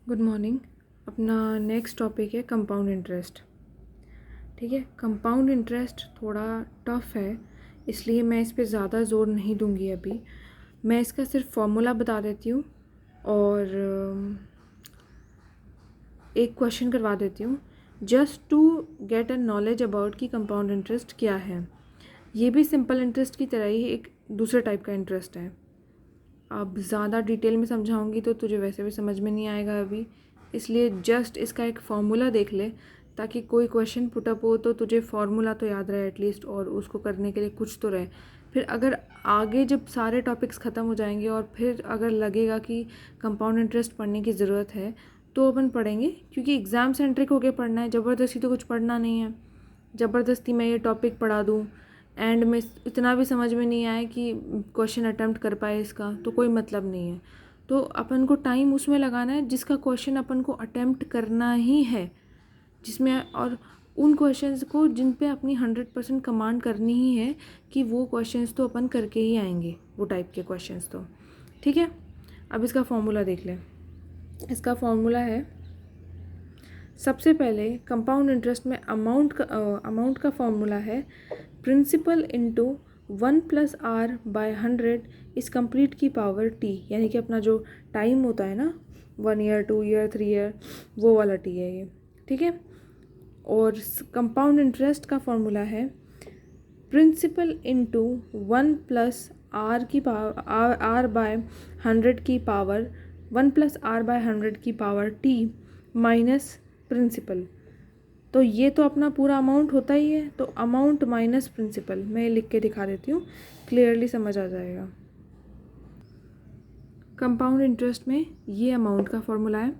Good morning. अपना next topic है compound interest. ठीक है, कंपाउंड इंटरेस्ट थोड़ा टफ है, इसलिए मैं इस पे ज़्यादा ज़ोर नहीं दूंगी अभी। मैं इसका सिर्फ फॉर्मूला बता देती हूँ और एक क्वेश्चन करवा देती हूँ just to get a knowledge about कि कंपाउंड इंटरेस्ट क्या है। ये भी सिंपल इंटरेस्ट की तरह ही एक दूसरे टाइप का इंटरेस्ट है। अब ज़्यादा डिटेल में समझाऊंगी तो तुझे वैसे भी समझ में नहीं आएगा अभी, इसलिए जस्ट इसका एक फार्मूला देख ले ताकि कोई क्वेश्चन पुटअप हो तो तुझे फार्मूला तो याद रहे एटलीस्ट, और उसको करने के लिए कुछ तो रहे। फिर अगर आगे जब सारे टॉपिक्स ख़त्म हो जाएंगे और फिर अगर लगेगा कि कंपाउंड इंटरेस्ट पढ़ने की ज़रूरत है तो अपन पढ़ेंगे, क्योंकि एग्ज़ाम सेंट्रिक होकर पढ़ना है, ज़बरदस्ती तो कुछ पढ़ना नहीं है। ज़बरदस्ती मैं ये टॉपिक पढ़ा दूँ एंड में इतना भी समझ में नहीं आए कि क्वेश्चन अटेम्प्ट कर पाए इसका, तो कोई मतलब नहीं है। तो अपन को टाइम उसमें लगाना है जिसका क्वेश्चन अपन को अटेम्प्ट करना ही है, जिसमें और उन क्वेश्चंस को जिन पे अपनी 100% कमांड करनी ही है कि वो क्वेश्चंस तो अपन करके ही आएंगे, वो टाइप के क्वेश्चंस तो। ठीक है, अब इसका फॉर्मूला देख लें। इसका फॉर्मूला है, सबसे पहले कंपाउंड इंटरेस्ट में अमाउंट का फॉर्मूला है प्रिंसिपल इंटू 1+r/100 इस कंप्लीट की पावर t, यानी कि अपना जो टाइम होता है ना, 1 ईयर 2 ईयर 3 ईयर, वो वाला t है ये। ठीक है, और कंपाउंड इंटरेस्ट का फॉर्मूला है प्रिंसिपल इंटू 1+r की पावर r/100 की पावर 1+r/100 की पावर t माइनस प्रिंसिपल। तो ये तो अपना पूरा अमाउंट होता ही है, तो अमाउंट माइनस प्रिंसिपल मैं लिख के दिखा देती हूँ, क्लियरली समझ आ जाएगा। कंपाउंड इंटरेस्ट में ये अमाउंट का फॉर्मूला है,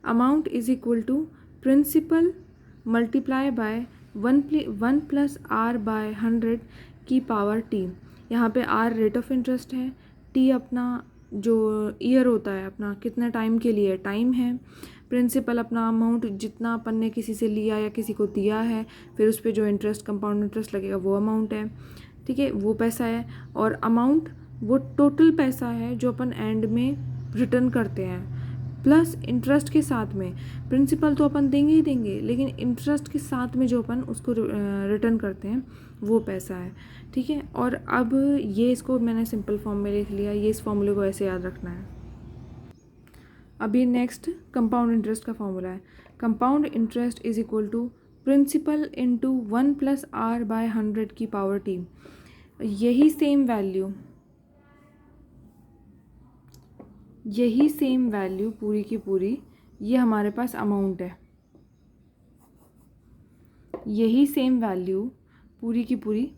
amount is equal to principal multiply by 1+r/100 की पावर t। यहाँ पे r रेट ऑफ इंटरेस्ट है, t अपना जो ईयर होता है, अपना कितना टाइम के लिए टाइम है, प्रिंसिपल अपना अमाउंट जितना अपन ने किसी से लिया या किसी को दिया है, फिर उस पर जो इंटरेस्ट कंपाउंड इंटरेस्ट लगेगा वो अमाउंट है। ठीक है, वो पैसा है, और अमाउंट वो टोटल पैसा है जो अपन एंड में रिटर्न करते हैं, प्लस इंटरेस्ट के साथ में। प्रिंसिपल तो अपन देंगे ही देंगे, लेकिन इंटरेस्ट के साथ में जो अपन उसको रिटर्न करते हैं वो पैसा है। ठीक है, और अब ये इसको मैंने सिंपल फॉर्म में लिख लिया, ये इस फॉर्मूले को ऐसे याद रखना है। अभी नेक्स्ट कंपाउंड इंटरेस्ट का फॉर्मूला है, compound interest is equal to principal into 1+r/100 की पावर t। यही सेम वैल्यू पूरी की पूरी ये हमारे पास अमाउंट है, यही सेम वैल्यू पूरी की पूरी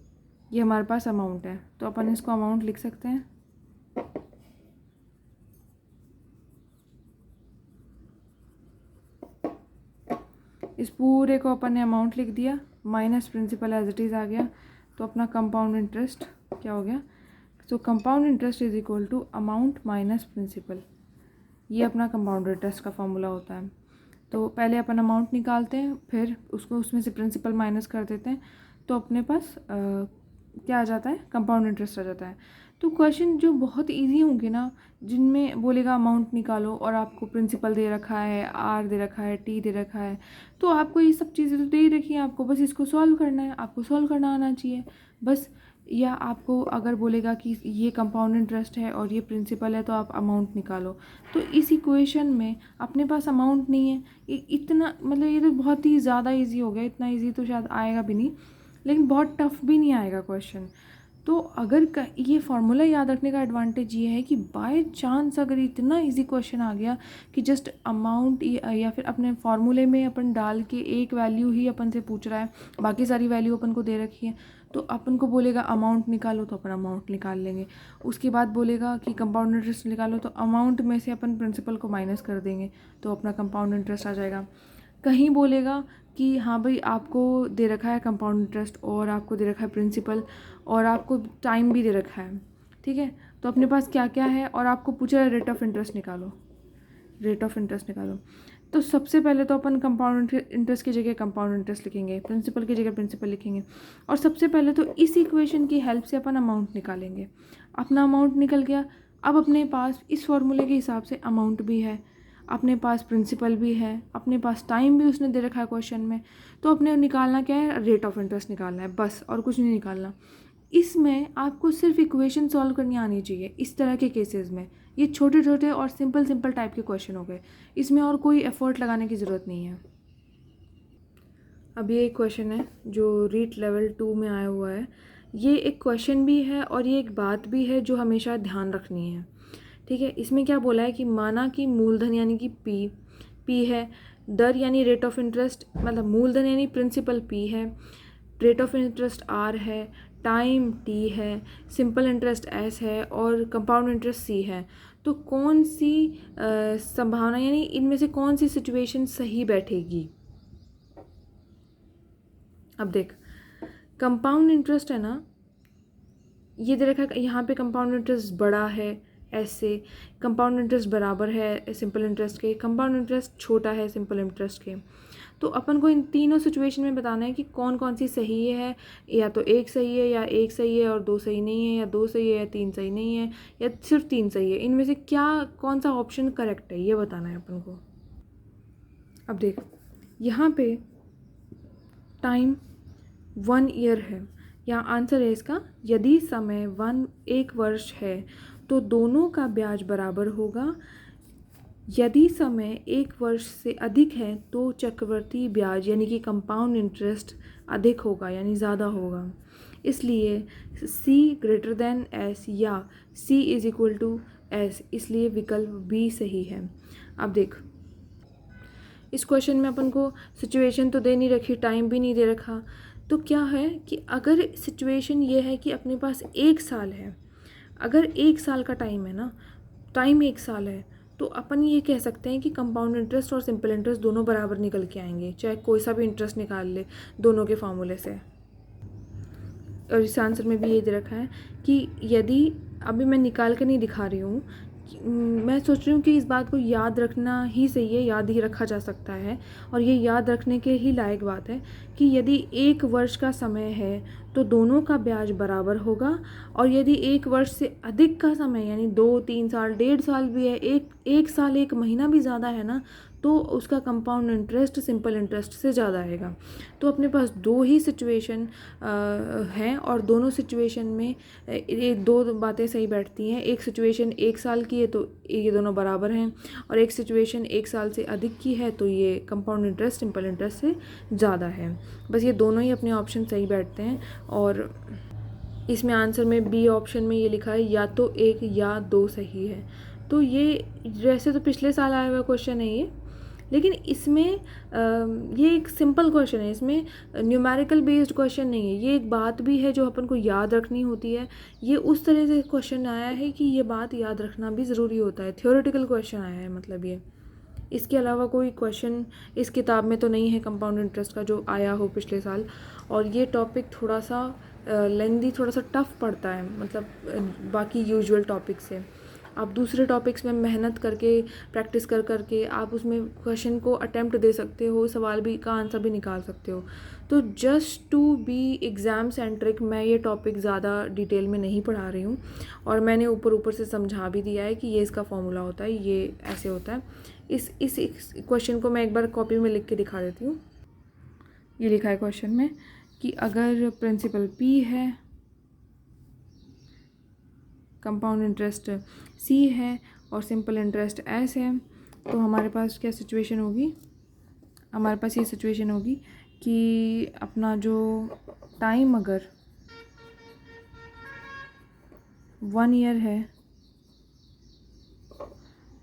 ये हमारे पास अमाउंट है, तो अपन इसको अमाउंट लिख सकते हैं। इस पूरे को अपन ने अमाउंट लिख दिया, minus principal as it is आ गया, तो अपना कंपाउंड इंटरेस्ट क्या हो गया। तो compound interest is equal to amount minus principal, ये अपना कंपाउंड इंटरेस्ट का फॉर्मूला होता है। तो पहले अपन अमाउंट निकालते हैं, फिर उसको उसमें से प्रिंसिपल माइनस कर देते हैं, तो अपने पास क्या आ जाता है, कंपाउंड इंटरेस्ट आ जाता है। तो क्वेश्चन जो बहुत इजी होंगे ना, जिनमें बोलेगा अमाउंट निकालो और आपको प्रिंसिपल दे रखा है, आर दे रखा है, टी दे रखा है, तो आपको ये सब चीज़ें तो दे ही रखी हैं, आपको बस इसको सॉल्व करना है, आपको सॉल्व करना आना चाहिए बस। या आपको अगर बोलेगा कि ये कंपाउंड इंटरेस्ट है और ये प्रिंसिपल है तो आप अमाउंट निकालो, तो इस इक्वेशन में अपने पास अमाउंट नहीं है। इतना मतलब ये तो बहुत ही ज़्यादा इजी हो गया, इतना इजी तो शायद आएगा भी नहीं, लेकिन बहुत टफ भी नहीं आएगा क्वेश्चन। तो अगर ये फार्मूला याद रखने का एडवांटेज ये है कि बाय चांस अगर इतना इजी क्वेश्चन आ गया कि जस्ट अमाउंट या फिर अपने फार्मूले में अपन डाल के एक वैल्यू ही अपन से पूछ रहा है, बाकी सारी वैल्यू अपन को दे रखी है, तो अपन को बोलेगा अमाउंट निकालो तो अपन अमाउंट निकाल लेंगे। उसके बाद बोलेगा कि कंपाउंड इंटरेस्ट निकालो, तो अमाउंट में से अपन प्रिंसिपल को माइनस कर देंगे, तो अपना कंपाउंड इंटरेस्ट आ जाएगा। कहीं बोलेगा कि हाँ भाई आपको दे रखा है कंपाउंड इंटरेस्ट और आपको दे रखा है प्रिंसिपल और आपको टाइम भी दे रखा है, ठीक है, तो अपने पास क्या क्या है, और आपको पूछा है रेट ऑफ इंटरेस्ट निकालो, रेट ऑफ इंटरेस्ट निकालो। तो सबसे पहले तो अपन कंपाउंड इंटरेस्ट की जगह कंपाउंड इंटरेस्ट लिखेंगे, प्रिंसिपल की जगह प्रिंसिपल लिखेंगे, और सबसे पहले तो इस इक्वेशन की हेल्प से अपन अमाउंट निकालेंगे। अपना अमाउंट निकल गया, अब अपने पास इस फॉर्मूले के हिसाब से अमाउंट भी है। अपने पास प्रिंसिपल भी है, अपने पास टाइम भी उसने दे रखा है क्वेश्चन में, तो अपने निकालना क्या है, रेट ऑफ इंटरेस्ट निकालना है बस, और कुछ नहीं निकालना। इसमें आपको सिर्फ इक्वेशन सॉल्व करनी आनी चाहिए इस तरह के केसेस में। ये छोटे छोटे और सिंपल टाइप के क्वेश्चन हो गए, इसमें और कोई एफर्ट लगाने की ज़रूरत नहीं है। अब ये एक क्वेश्चन है जो रीट लेवल 2 में आया हुआ है। ये एक क्वेश्चन भी है और ये एक बात भी है जो हमेशा ध्यान रखनी है, ठीक है। इसमें क्या बोला है कि माना कि मूलधन यानी कि पी है, दर यानी रेट ऑफ इंटरेस्ट, मतलब मूलधन यानी प्रिंसिपल पी है, रेट ऑफ इंटरेस्ट आर है, टाइम टी है, सिंपल इंटरेस्ट एस है और कंपाउंड इंटरेस्ट सी है। तो कौन सी संभावना यानी इनमें से कौन सी सिचुएशन सही बैठेगी। अब देख, कंपाउंड इंटरेस्ट है ना, ये दे रखा है यहाँ पे कंपाउंड इंटरेस्ट बड़ा है ऐसे, कंपाउंड इंटरेस्ट बराबर है सिंपल इंटरेस्ट के, कंपाउंड इंटरेस्ट छोटा है सिंपल इंटरेस्ट के। तो अपन को इन तीनों सिचुएशन में बताना है कि कौन कौन सी सही है, या तो एक सही है या एक सही है और दो सही नहीं है, या दो सही है या तीन सही नहीं है, या सिर्फ तीन सही है। इनमें से क्या कौन सा ऑप्शन करेक्ट है ये बताना है अपन को। अब देख, यहाँ पे टाइम 1 ईयर है, यहाँ आंसर है इसका, यदि समय 1 वर्ष है तो दोनों का ब्याज बराबर होगा। यदि समय 1 वर्ष से अधिक है तो चक्रवृद्धि ब्याज यानी कि कंपाउंड इंटरेस्ट अधिक होगा यानी ज़्यादा होगा। इसलिए C ग्रेटर देन S या C is equal to S, इसलिए विकल्प B सही है। अब देख, इस क्वेश्चन में अपन को सिचुएशन तो दे नहीं रखी, टाइम भी नहीं दे रखा, तो क्या है कि अगर सिचुएशन ये है कि अपने पास 1 साल है, अगर 1 साल का टाइम है ना, टाइम 1 साल है, तो अपन ये कह सकते हैं कि कंपाउंड इंटरेस्ट और सिंपल इंटरेस्ट दोनों बराबर निकल के आएंगे, चाहे कोई सा भी इंटरेस्ट निकाल ले दोनों के फार्मूले से। और इस आंसर में भी ये दे रखा है कि यदि, अभी मैं निकाल कर नहीं दिखा रही हूँ, मैं सोच रही हूँ कि इस बात को याद रखना ही सही है, याद ही रखा जा सकता है और ये याद रखने के ही लायक बात है कि यदि 1 वर्ष का समय है तो दोनों का ब्याज बराबर होगा, और यदि 1 वर्ष से अधिक का समय यानी 2, 3 साल, 1.5 साल भी है, एक साल 1 महीना भी ज़्यादा है ना, तो उसका कंपाउंड इंटरेस्ट सिंपल इंटरेस्ट से ज़्यादा आएगा। तो अपने पास 2 ही सिचुएशन हैं और दोनों सिचुएशन में ये 2 बातें सही बैठती हैं। एक सिचुएशन 1 साल की है तो ये दोनों बराबर हैं, और एक सिचुएशन 1 साल से अधिक की है तो ये कंपाउंड इंटरेस्ट सिंपल इंटरेस्ट से ज़्यादा है। बस ये दोनों ही अपने ऑप्शन सही बैठते हैं। और इसमें आंसर में बी ऑप्शन में ये लिखा है या तो 1 या 2 सही है। तो ये वैसे तो पिछले साल आया हुआ क्वेश्चन है ये, लेकिन इसमें ये एक सिंपल क्वेश्चन है, इसमें न्यूमेरिकल बेस्ड क्वेश्चन नहीं है। ये एक बात भी है जो अपन को याद रखनी होती है। ये उस तरह से क्वेश्चन आया है कि ये बात याद रखना भी ज़रूरी होता है। थ्योरेटिकल क्वेश्चन आया है मतलब ये, इसके अलावा कोई क्वेश्चन इस किताब में तो नहीं है कंपाउंड इंटरेस्ट का जो आया हो पिछले साल। और ये टॉपिक थोड़ा सा लेंदी, थोड़ा सा टफ पड़ता है, मतलब बाकी यूजुअल टॉपिक से। आप दूसरे टॉपिक्स में मेहनत करके, प्रैक्टिस कर करके आप उसमें क्वेश्चन को अटेम्प्ट दे सकते हो, सवाल भी का आंसर भी निकाल सकते हो। तो just to be exam centric मैं ये टॉपिक ज़्यादा डिटेल में नहीं पढ़ा रही हूँ, और मैंने ऊपर से समझा भी दिया है कि ये इसका फॉर्मूला होता है, ये ऐसे होता है। इस क्वेश्चन को मैं एक बार कॉपी में लिख के दिखा देती हूँ। ये लिखा है क्वेश्चन में कि अगर प्रिंसिपल P है, कंपाउंड इंटरेस्ट C है और सिंपल इंटरेस्ट S है, तो हमारे पास क्या सिचुएशन होगी, हमारे पास ये सिचुएशन होगी कि अपना जो टाइम अगर 1 ईयर है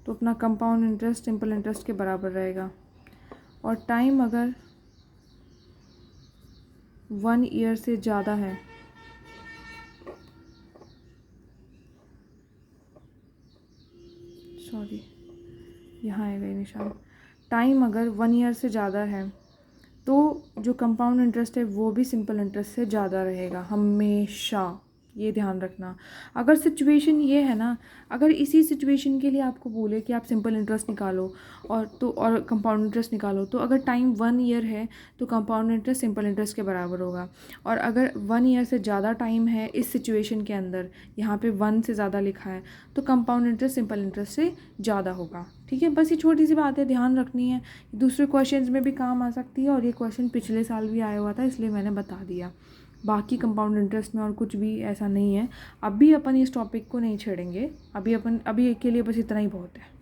तो अपना कंपाउंड इंटरेस्ट सिंपल इंटरेस्ट के बराबर रहेगा, और टाइम अगर 1 ईयर से ज़्यादा है सॉरी यहाँ आएगा ये निशान, टाइम अगर 1 ईयर से ज़्यादा है तो जो कंपाउंड इंटरेस्ट है वो भी सिंपल इंटरेस्ट से ज़्यादा रहेगा हमेशा, ये ध्यान रखना। अगर सिचुएशन ये है ना, अगर इसी सिचुएशन के लिए आपको बोले कि आप सिंपल इंटरेस्ट निकालो और कंपाउंड इंटरेस्ट निकालो, तो अगर टाइम 1 ईयर है तो कंपाउंड इंटरेस्ट सिंपल इंटरेस्ट के बराबर होगा, और अगर 1 ईयर से ज़्यादा टाइम है इस सिचुएशन के अंदर, यहाँ पे 1 से ज़्यादा लिखा है, तो कंपाउंड इंटरेस्ट सिंपल इंटरेस्ट से ज़्यादा होगा। ठीक है, बस ये छोटी सी बात है, ध्यान रखनी है, दूसरे क्वेश्चंस में भी काम आ सकती है, और ये क्वेश्चन पिछले साल भी आया हुआ था इसलिए मैंने बता दिया। बाकी कंपाउंड इंटरेस्ट में और कुछ भी ऐसा नहीं है। अभी अपन इस टॉपिक को नहीं छेड़ेंगे, अभी के लिए बस इतना ही बहुत है।